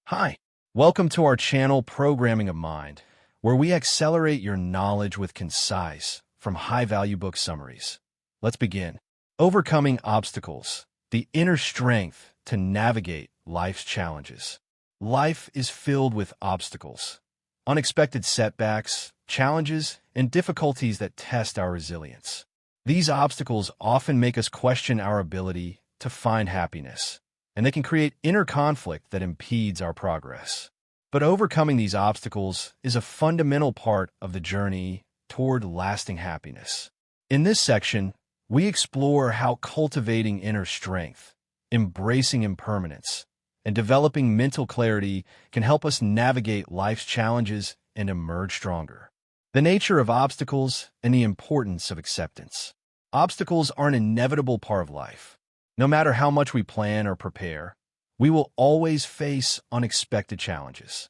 Hi, welcome to our channel Programming of Mind, where we accelerate your knowledge with concise, from high-value book summaries. Let's begin. Overcoming obstacles, the inner strength to navigate life's challenges. Life is filled with obstacles, unexpected setbacks, challenges, and difficulties that test our resilience. These obstacles often make us question our ability to find happiness, and they can create inner conflict that impedes our progress. But overcoming these obstacles is a fundamental part of the journey toward lasting happiness. In this section, we explore how cultivating inner strength, embracing impermanence, and developing mental clarity can help us navigate life's challenges and emerge stronger. The nature of obstacles and the importance of acceptance. Obstacles are an inevitable part of life. No matter how much we plan or prepare, we will always face unexpected challenges.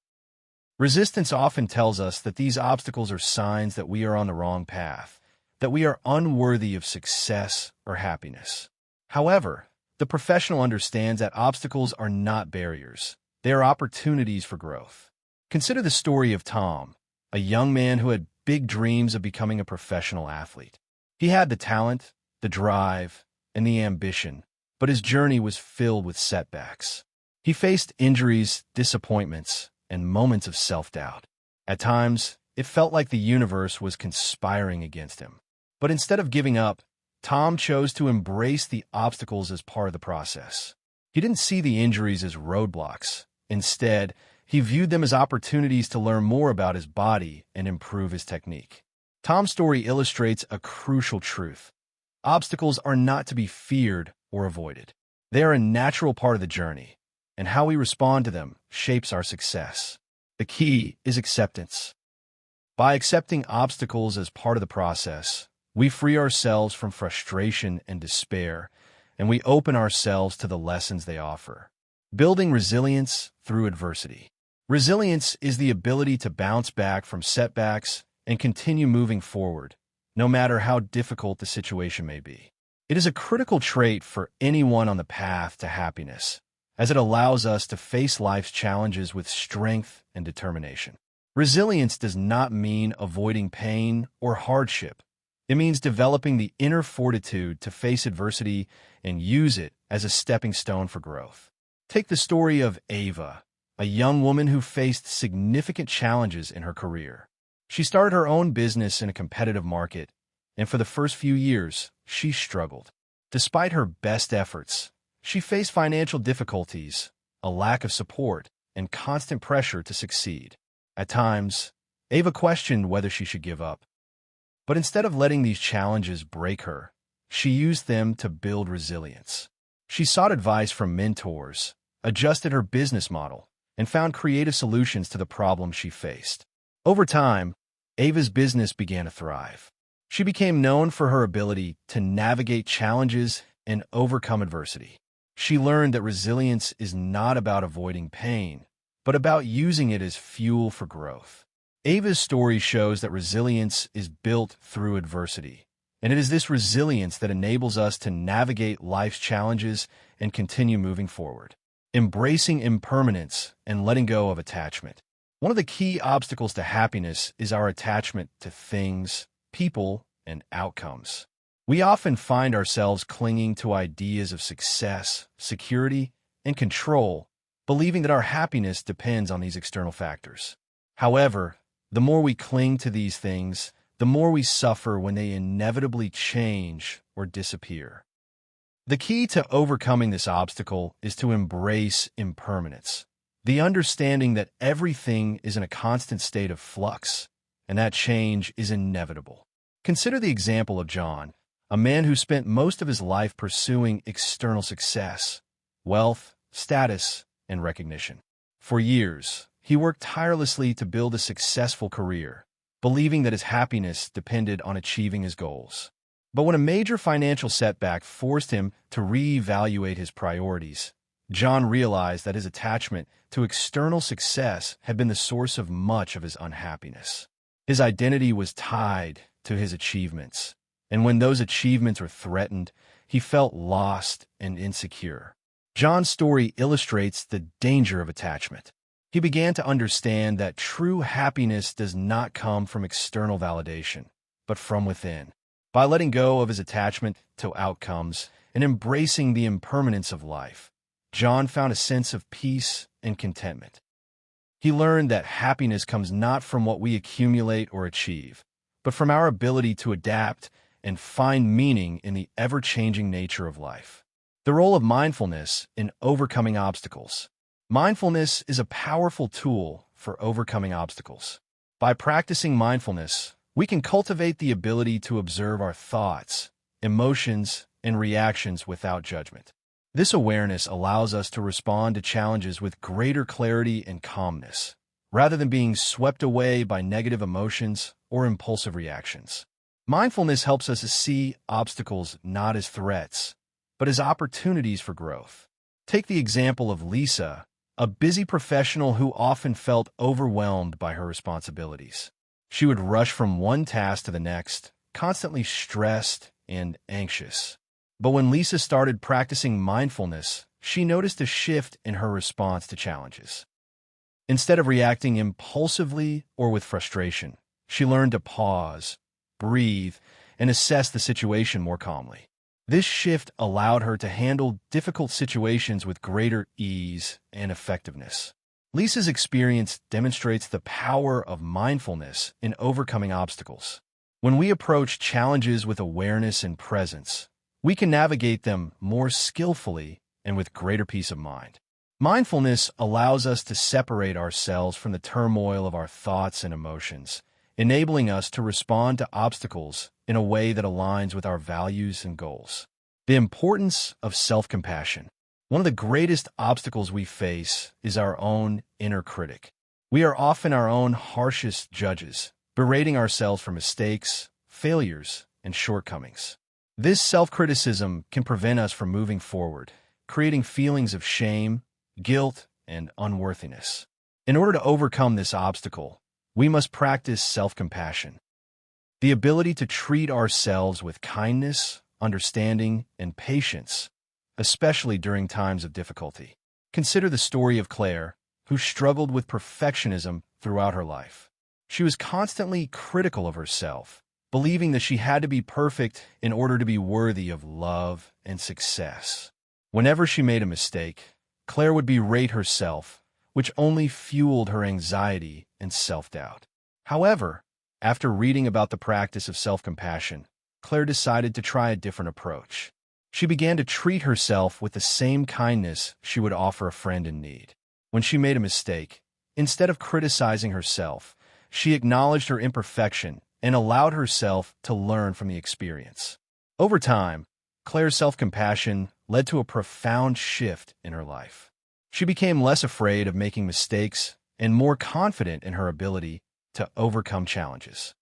Resistance often tells us that these obstacles are signs that we are on the wrong path, that we are unworthy of success or happiness. However, the professional understands that obstacles are not barriers. They are opportunities for growth. Consider the story of Tom, a young man who had big dreams of becoming a professional athlete. He had the talent, the drive, and the ambition, but his journey was filled with setbacks. He faced injuries, disappointments, and moments of self-doubt. At times, it felt like the universe was conspiring against him. But instead of giving up, Tom chose to embrace the obstacles as part of the process. He didn't see the injuries as roadblocks. Instead, he viewed them as opportunities to learn more about his body and improve his technique. Tom's story illustrates a crucial truth. Obstacles are not to be feared or avoided. They are a natural part of the journey, and how we respond to them shapes our success. The key is acceptance. By accepting obstacles as part of the process, we free ourselves from frustration and despair, and we open ourselves to the lessons they offer. Building resilience through adversity. Resilience is the ability to bounce back from setbacks and continue moving forward, no matter how difficult the situation may be. It is a critical trait for anyone on the path to happiness, as it allows us to face life's challenges with strength and determination. Resilience does not mean avoiding pain or hardship. It means developing the inner fortitude to face adversity and use it as a stepping stone for growth. Take the story of Ava, a young woman who faced significant challenges in her career. She started her own business in a competitive market, and for the first few years, she struggled. Despite her best efforts, she faced financial difficulties, a lack of support, and constant pressure to succeed. At times, Ava questioned whether she should give up. But instead of letting these challenges break her, she used them to build resilience. She sought advice from mentors, adjusted her business model, and found creative solutions to the problems she faced. Over time, Ava's business began to thrive. She became known for her ability to navigate challenges and overcome adversity. She learned that resilience is not about avoiding pain, but about using it as fuel for growth. Ava's story shows that resilience is built through adversity, and it is this resilience that enables us to navigate life's challenges and continue moving forward. Embracing impermanence and letting go of attachment. One of the key obstacles to happiness is our attachment to things, people, and outcomes. We often find ourselves clinging to ideas of success, security, and control, believing that our happiness depends on these external factors. However, the more we cling to these things, the more we suffer when they inevitably change or disappear. The key to overcoming this obstacle is to embrace impermanence, the understanding that everything is in a constant state of flux, and that change is inevitable. Consider the example of John, a man who spent most of his life pursuing external success, wealth, status, and recognition. For years, he worked tirelessly to build a successful career, believing that his happiness depended on achieving his goals. But when a major financial setback forced him to reevaluate his priorities, John realized that his attachment to external success had been the source of much of his unhappiness. His identity was tied to his achievements, and when those achievements were threatened, he felt lost and insecure. John's story illustrates the danger of attachment. He began to understand that true happiness does not come from external validation, but from within. By letting go of his attachment to outcomes and embracing the impermanence of life, John found a sense of peace and contentment. He learned that happiness comes not from what we accumulate or achieve, but from our ability to adapt and find meaning in the ever-changing nature of life. The role of mindfulness in overcoming obstacles. Mindfulness is a powerful tool for overcoming obstacles. By practicing mindfulness, we can cultivate the ability to observe our thoughts, emotions, and reactions without judgment. This awareness allows us to respond to challenges with greater clarity and calmness, rather than being swept away by negative emotions or impulsive reactions. Mindfulness helps us to see obstacles not as threats, but as opportunities for growth. Take the example of Lisa, a busy professional who often felt overwhelmed by her responsibilities. She would rush from one task to the next, constantly stressed and anxious. But when Lisa started practicing mindfulness, she noticed a shift in her response to challenges. Instead of reacting impulsively or with frustration, she learned to pause, breathe, and assess the situation more calmly. This shift allowed her to handle difficult situations with greater ease and effectiveness. Lisa's experience demonstrates the power of mindfulness in overcoming obstacles. When we approach challenges with awareness and presence, we can navigate them more skillfully and with greater peace of mind. Mindfulness allows us to separate ourselves from the turmoil of our thoughts and emotions, enabling us to respond to obstacles in a way that aligns with our values and goals. The importance of self-compassion. One of the greatest obstacles we face is our own inner critic. We are often our own harshest judges, berating ourselves for mistakes, failures, and shortcomings. This self-criticism can prevent us from moving forward, creating feelings of shame, guilt, and unworthiness. In order to overcome this obstacle, we must practice self-compassion. The ability to treat ourselves with kindness, understanding, and patience, especially during times of difficulty. Consider the story of Claire, who struggled with perfectionism throughout her life. She was constantly critical of herself, believing that she had to be perfect in order to be worthy of love and success. Whenever she made a mistake, Claire would berate herself, which only fueled her anxiety and self-doubt. However, after reading about the practice of self-compassion, Claire decided to try a different approach. She began to treat herself with the same kindness she would offer a friend in need. When she made a mistake, instead of criticizing herself, she acknowledged her imperfection and allowed herself to learn from the experience. Over time, Claire's self-compassion led to a profound shift in her life. She became less afraid of making mistakes and more confident in her ability to overcome challenges.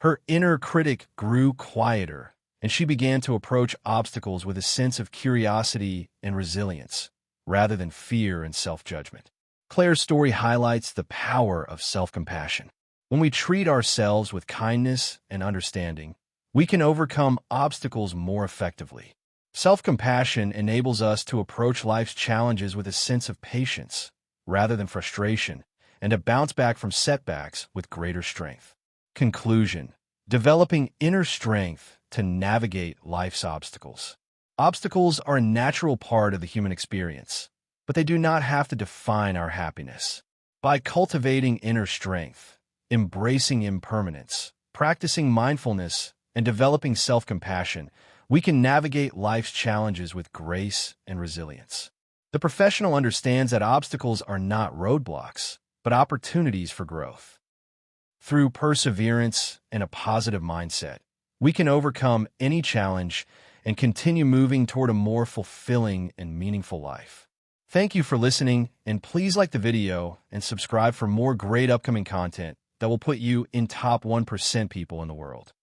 Her inner critic grew quieter, and she began to approach obstacles with a sense of curiosity and resilience, rather than fear and self-judgment. Claire's story highlights the power of self-compassion. When we treat ourselves with kindness and understanding, we can overcome obstacles more effectively. Self-compassion enables us to approach life's challenges with a sense of patience, rather than frustration, and to bounce back from setbacks with greater strength. Conclusion: developing inner strength to navigate life's obstacles. Obstacles are a natural part of the human experience, but they do not have to define our happiness. By cultivating inner strength, embracing impermanence, practicing mindfulness, and developing self-compassion, we can navigate life's challenges with grace and resilience. The professional understands that obstacles are not roadblocks, but opportunities for growth. Through perseverance and a positive mindset, we can overcome any challenge and continue moving toward a more fulfilling and meaningful life. Thank you for listening, and please like the video and subscribe for more great upcoming content that will put you in top 1% people in the world.